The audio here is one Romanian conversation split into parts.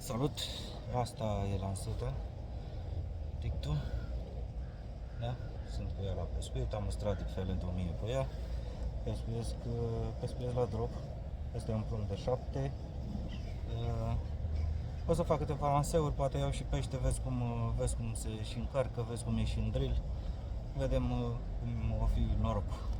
Salut! Asta e lansată, Tictu. Da? Sunt cu ea la pescuit, am lăstrat diferele de 1000 pe ea. Pescuiesc la drop. Este un plumb de 7. O să fac câteva lanseuri, poate iau și pește, vezi cum se și încarcă, vezi cum e și în drill. Vedem cum o fi norocul.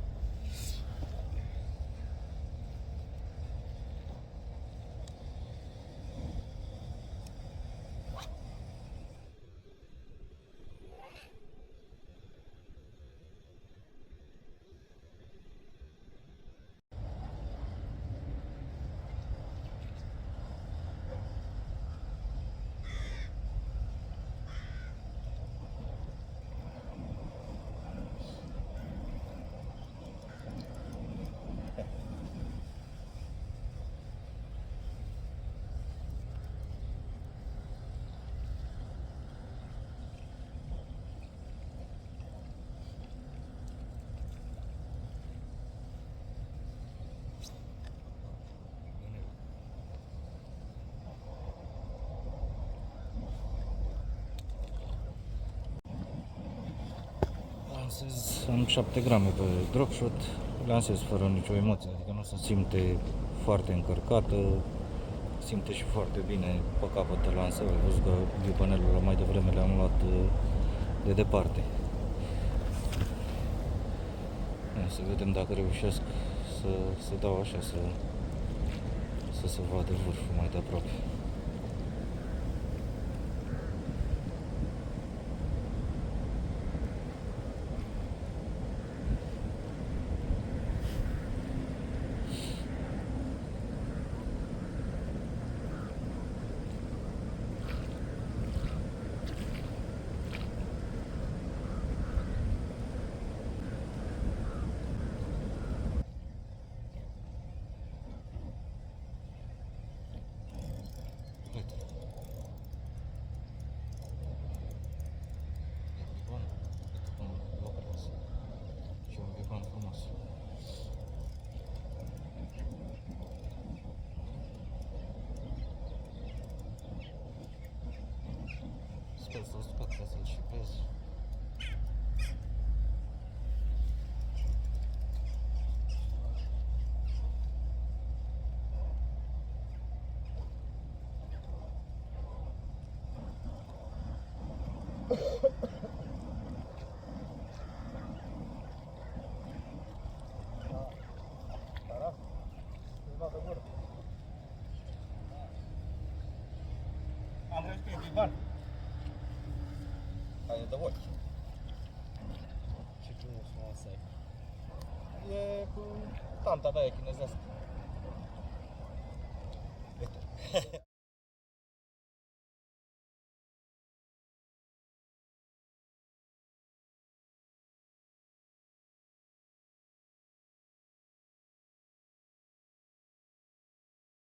Lansez, am 7 grame pe dropshot, lansez fără nicio emoție, adică nu se simte foarte încărcată, simte și foarte bine pe capăt de lanseu. Ai văzut că viewpanelul la mai devreme le-am luat de departe. Să vedem dacă reușesc să dau așa, să se vadă vârful mai de aproape. Sper să-l scot ca să-l șipez. Am crezut că e Ivan. Hai de ochi. Ce frumoasă e. E cu tanta de aia chinezească. Uite.